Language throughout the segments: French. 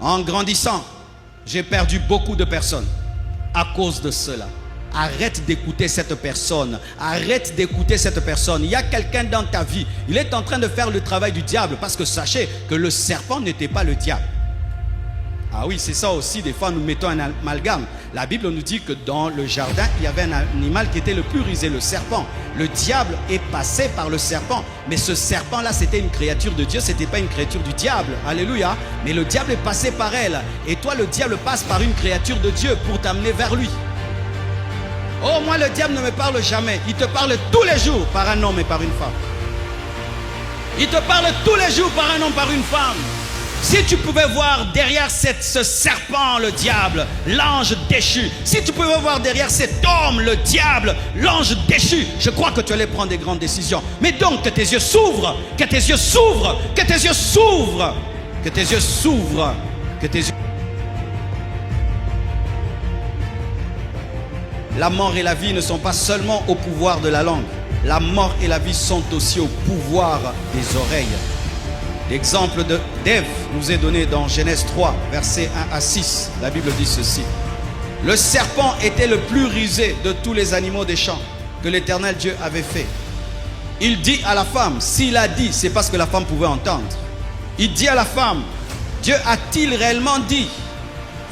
En grandissant, j'ai perdu beaucoup de personnes à cause de cela. Arrête d'écouter cette personne. Arrête d'écouter cette personne. Il y a quelqu'un dans ta vie. Il est en train de faire le travail du diable. Parce que sachez que le serpent n'était pas le diable. Ah oui, c'est ça aussi. Des fois, nous mettons un amalgame. La Bible nous dit que dans le jardin, il y avait un animal qui était le plus rusé, le serpent. Le diable est passé par le serpent. Mais ce serpent-là, c'était une créature de Dieu. Ce n'était pas une créature du diable. Alléluia. Mais le diable est passé par elle. Et toi, le diable passe par une créature de Dieu pour t'amener vers lui. Oh, moi, le diable ne me parle jamais. Il te parle tous les jours par un homme et par une femme. Il te parle tous les jours par un homme, par une femme. Si tu pouvais voir derrière ce serpent, le diable, l'ange déchu. Si tu pouvais voir derrière cet homme, le diable, l'ange déchu, je crois que tu allais prendre des grandes décisions. Mais donc, que tes yeux s'ouvrent, que tes yeux s'ouvrent, que tes yeux s'ouvrent, que tes yeux s'ouvrent, que tes yeux... La mort et la vie ne sont pas seulement au pouvoir de la langue. La mort et la vie sont aussi au pouvoir des oreilles. L'exemple d'Ève nous est donné dans Genèse 3, versets 1 à 6. La Bible dit ceci. Le serpent était le plus rusé de tous les animaux des champs que l'Éternel Dieu avait fait. Il dit à la femme, s'il a dit, c'est parce que la femme pouvait entendre. Il dit à la femme, Dieu a-t-il réellement dit,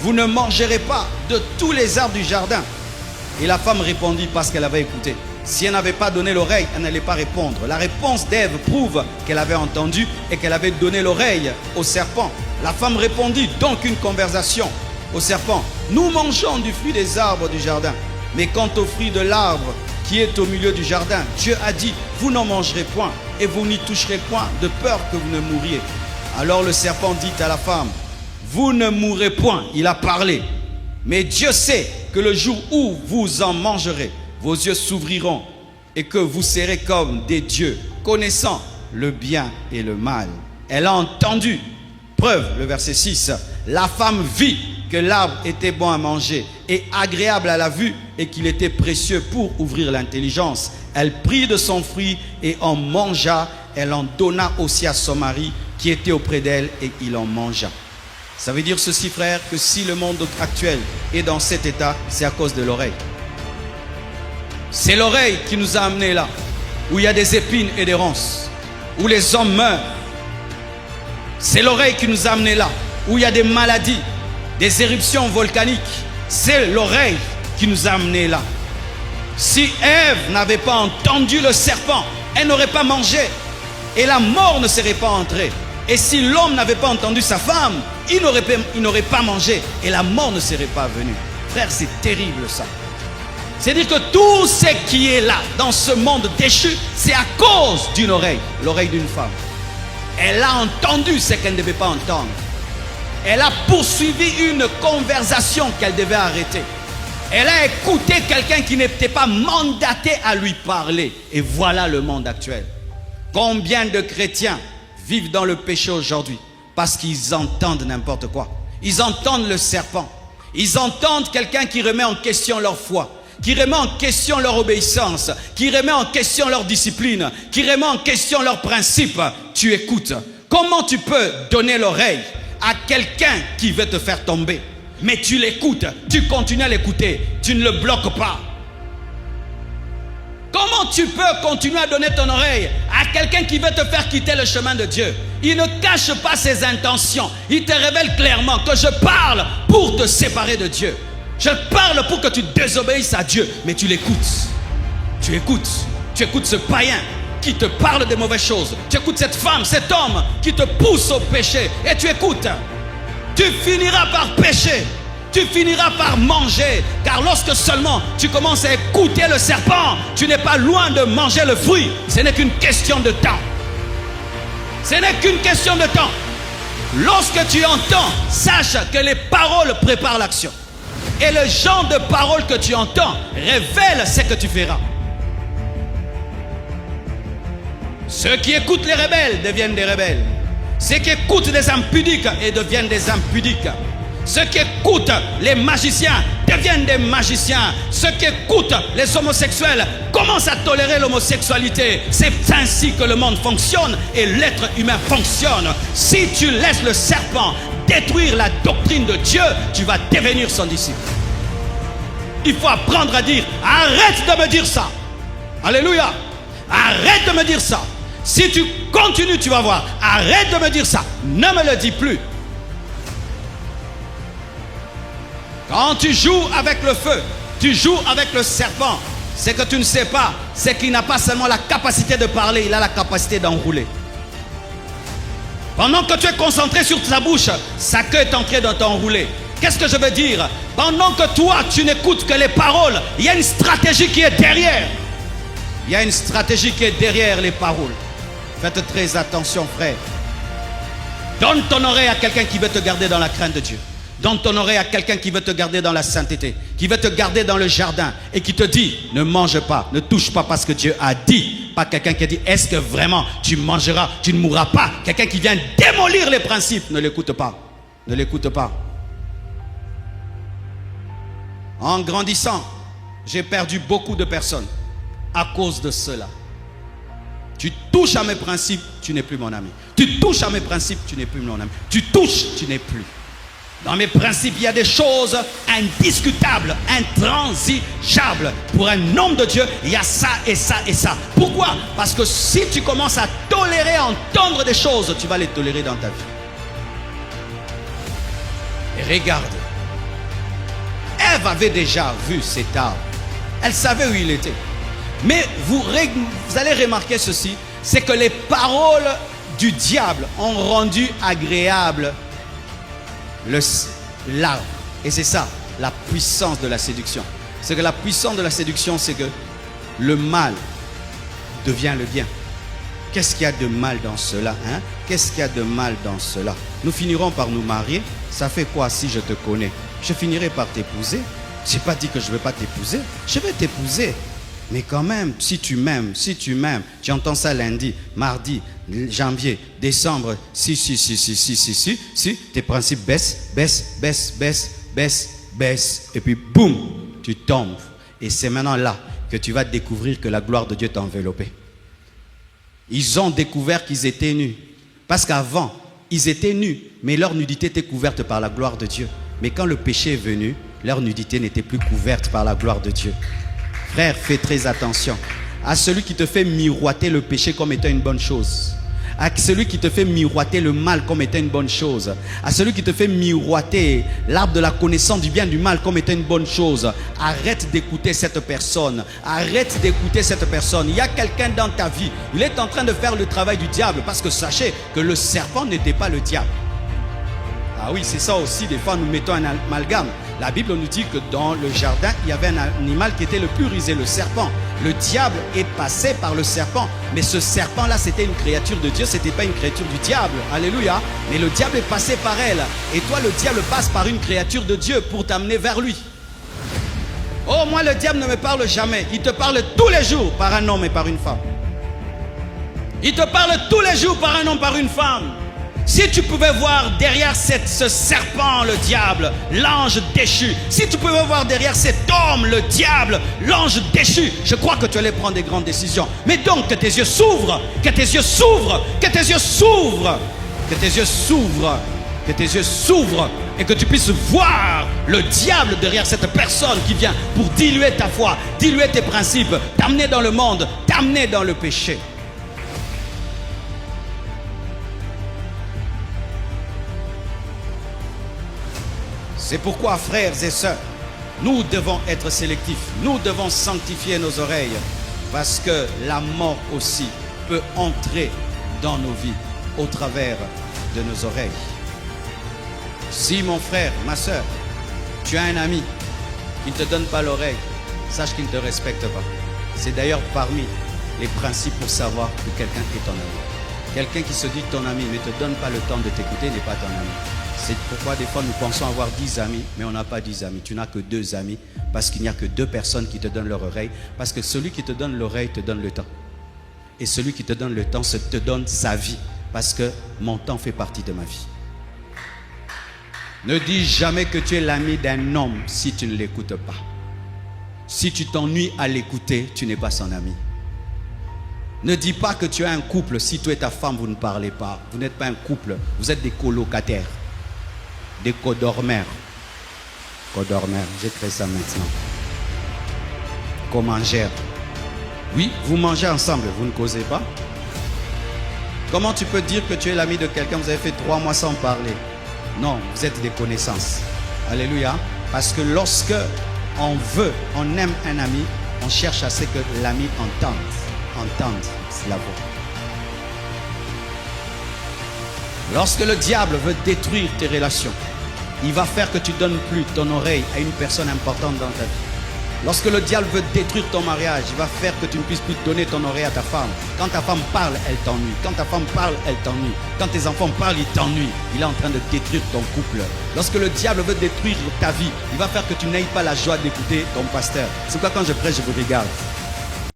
vous ne mangerez pas de tous les arbres du jardin? Et la femme répondit parce qu'elle avait écouté. Si elle n'avait pas donné l'oreille, elle n'allait pas répondre. La réponse d'Ève prouve qu'elle avait entendu et qu'elle avait donné l'oreille au serpent. La femme répondit, donc une conversation au serpent. Nous mangeons du fruit des arbres du jardin. Mais quant au fruit de l'arbre qui est au milieu du jardin, Dieu a dit, vous n'en mangerez point et vous n'y toucherez point de peur que vous ne mouriez. Alors le serpent dit à la femme, vous ne mourrez point. Il a parlé. Mais Dieu sait que le jour où vous en mangerez, vos yeux s'ouvriront et que vous serez comme des dieux, connaissant le bien et le mal. Elle a entendu. Preuve, le verset 6. La femme vit que l'arbre était bon à manger et agréable à la vue et qu'il était précieux pour ouvrir l'intelligence. Elle prit de son fruit et en mangea. Elle en donna aussi à son mari qui était auprès d'elle et il en mangea. Ça veut dire ceci, frère, que si le monde actuel est dans cet état, c'est à cause de l'oreille. C'est l'oreille qui nous a amenés là, où il y a des épines et des ronces, où les hommes meurent. C'est l'oreille qui nous a amenés là, où il y a des maladies, des éruptions volcaniques. C'est l'oreille qui nous a amenés là. Si Ève n'avait pas entendu le serpent, elle n'aurait pas mangé et la mort ne serait pas entrée. Et si l'homme n'avait pas entendu sa femme, il n'aurait pas mangé et la mort ne serait pas venue. Frère, c'est terrible ça. C'est-à-dire que tout ce qui est là, dans ce monde déchu, c'est à cause d'une oreille, l'oreille d'une femme. Elle a entendu ce qu'elle ne devait pas entendre. Elle a poursuivi une conversation qu'elle devait arrêter. Elle a écouté quelqu'un qui n'était pas mandaté à lui parler. Et voilà le monde actuel. Combien de chrétiens vivent dans le péché aujourd'hui parce qu'ils entendent n'importe quoi. Ils entendent le serpent. Ils entendent quelqu'un qui remet en question leur foi, qui remet en question leur obéissance, qui remet en question leur discipline, qui remet en question leurs principes. Tu écoutes. Comment tu peux donner l'oreille à quelqu'un qui veut te faire tomber? Mais tu l'écoutes, tu continues à l'écouter, tu ne le bloques pas. Comment tu peux continuer à donner ton oreille à quelqu'un qui veut te faire quitter le chemin de Dieu? Il ne cache pas ses intentions. Il te révèle clairement que je parle pour te séparer de Dieu. Je parle pour que tu désobéisses à Dieu. Mais tu l'écoutes. Tu écoutes. Tu écoutes ce païen qui te parle des mauvaises choses. Tu écoutes cette femme, cet homme qui te pousse au péché. Et tu écoutes. Tu finiras par pécher. Tu finiras par manger. Car lorsque seulement tu commences à écouter le serpent, tu n'es pas loin de manger le fruit. Ce n'est qu'une question de temps. Ce n'est qu'une question de temps. Lorsque tu entends, sache que les paroles préparent l'action. Et le genre de paroles que tu entends révèle ce que tu feras. Ceux qui écoutent les rebelles deviennent des rebelles. Ceux qui écoutent des impudiques et deviennent des impudiques. Ceux qui écoutent les magiciens deviennent des magiciens. Ceux qui écoutent les homosexuels commencent à tolérer l'homosexualité. C'est ainsi que le monde fonctionne et l'être humain fonctionne. Si tu laisses le serpent détruire la doctrine de Dieu, tu vas devenir son disciple. Il faut apprendre à dire, arrête de me dire ça. Alléluia. Arrête de me dire ça. Si tu continues, tu vas voir. Arrête de me dire ça. Ne me le dis plus. Quand tu joues avec le feu, tu joues avec le serpent. C'est que tu ne sais pas, c'est qu'il n'a pas seulement la capacité de parler, il a la capacité d'enrouler. Pendant que tu es concentré sur ta bouche, sa queue est en train de t'enrouler. Qu'est-ce que je veux dire? Pendant que toi, tu n'écoutes que les paroles, il y a une stratégie qui est derrière. Il y a une stratégie qui est derrière les paroles. Faites très attention, frère. Donne ton oreille à quelqu'un qui veut te garder dans la crainte de Dieu. Donne ton oreille à quelqu'un qui veut te garder dans la sainteté, qui veut te garder dans le jardin et qui te dit, ne mange pas, ne touche pas parce que Dieu a dit. Pas quelqu'un qui a dit, est-ce que vraiment tu mangeras, tu ne mourras pas. Quelqu'un qui vient démolir les principes, ne l'écoute pas. Ne l'écoute pas. En grandissant, j'ai perdu beaucoup de personnes à cause de cela. Tu touches à mes principes, tu n'es plus mon ami. Tu touches à mes principes, tu n'es plus mon ami. Tu touches, tu n'es plus. Dans mes principes, il y a des choses indiscutables, intransigeables. Pour un homme de Dieu, il y a ça et ça et ça. Pourquoi? Parce que si tu commences à tolérer, entendre des choses, tu vas les tolérer dans ta vie. Et regarde. Ève avait déjà vu cet arbre. Elle savait où il était. Mais vous allez remarquer ceci, c'est que les paroles du diable ont rendu agréable l'arbre. Et c'est ça, la puissance de la séduction. C'est que la puissance de la séduction, c'est que le mal devient le bien. Qu'est-ce qu'il y a de mal dans cela, hein? Qu'est-ce qu'il y a de mal dans cela? Nous finirons par nous marier. Ça fait quoi si je te connais? Je finirai par t'épouser. Je n'ai pas dit que je ne vais pas t'épouser. Je vais t'épouser. Mais quand même, si tu m'aimes, tu entends ça lundi, mardi, janvier, décembre, si, tes principes baissent, et puis boum, tu tombes. Et c'est maintenant là que tu vas découvrir que la gloire de Dieu t'a enveloppé. Ils ont découvert qu'ils étaient nus. Parce qu'avant, ils étaient nus, mais leur nudité était couverte par la gloire de Dieu. Mais quand le péché est venu, leur nudité n'était plus couverte par la gloire de Dieu. Frère, fais très attention à celui qui te fait miroiter le péché comme étant une bonne chose. À celui qui te fait miroiter le mal comme étant une bonne chose. À celui qui te fait miroiter l'arbre de la connaissance du bien et du mal comme étant une bonne chose. Arrête d'écouter cette personne. Arrête d'écouter cette personne. Il y a quelqu'un dans ta vie. Il est en train de faire le travail du diable. Parce que sachez que le serpent n'était pas le diable. Ah oui, c'est ça aussi. Des fois, nous mettons un amalgame. La Bible nous dit que dans le jardin, il y avait un animal qui était le plus rusé, le serpent. Le diable est passé par le serpent. Mais ce serpent-là, c'était une créature de Dieu, ce n'était pas une créature du diable. Alléluia. Mais le diable est passé par elle. Et toi, le diable passe par une créature de Dieu pour t'amener vers lui. Oh, moi, le diable ne me parle jamais. Il te parle tous les jours par un homme et par une femme. Il te parle tous les jours par un homme, par une femme. Si tu pouvais voir derrière ce serpent, le diable, l'ange déchu, si tu pouvais voir derrière cet homme, le diable, l'ange déchu, je crois que tu allais prendre des grandes décisions. Mais donc que tes yeux s'ouvrent, que tes yeux s'ouvrent, que tes yeux s'ouvrent, que tes yeux s'ouvrent, que tes yeux s'ouvrent et que tu puisses voir le diable derrière cette personne qui vient pour diluer ta foi, diluer tes principes, t'amener dans le monde, t'amener dans le péché. C'est pourquoi, frères et sœurs, nous devons être sélectifs. Nous devons sanctifier nos oreilles. Parce que la mort aussi peut entrer dans nos vies au travers de nos oreilles. Si mon frère, ma sœur, tu as un ami qui ne te donne pas l'oreille, sache qu'il ne te respecte pas. C'est d'ailleurs parmi les principes pour savoir que quelqu'un est ton ami. Quelqu'un qui se dit ton ami mais ne te donne pas le temps de t'écouter n'est pas ton ami. C'est pourquoi des fois nous pensons avoir 10 amis, mais on n'a pas 10 amis. Tu n'as que 2 amis, parce qu'il n'y a que 2 personnes qui te donnent leur oreille. Parce que celui qui te donne l'oreille te donne le temps. Et celui qui te donne le temps te donne sa vie. Parce que mon temps fait partie de ma vie. Ne dis jamais que tu es l'ami d'un homme si tu ne l'écoutes pas. Si tu t'ennuies à l'écouter, tu n'es pas son ami. Ne dis pas que tu as un couple si toi et ta femme vous ne parlez pas. Vous n'êtes pas un couple, vous êtes des colocataires. des codormères. Codormères, j'ai créé ça maintenant. Comangères. Oui, vous mangez ensemble, vous ne causez pas. Comment tu peux dire que tu es l'ami de quelqu'un, vous avez fait 3 mois sans parler? Non, vous êtes des connaissances. Alléluia. Parce que lorsque on aime un ami, on cherche à ce que l'ami entende la voix. Lorsque le diable veut détruire tes relations, il va faire que tu ne donnes plus ton oreille à une personne importante dans ta vie. Lorsque le diable veut détruire ton mariage, il va faire que tu ne puisses plus donner ton oreille à ta femme. Quand ta femme parle, elle t'ennuie. Quand ta femme parle, elle t'ennuie. Quand tes enfants parlent, ils t'ennuient. Il est en train de détruire ton couple. Lorsque le diable veut détruire ta vie, il va faire que tu n'aies pas la joie d'écouter ton pasteur. C'est pourquoi quand je prêche, je vous regarde.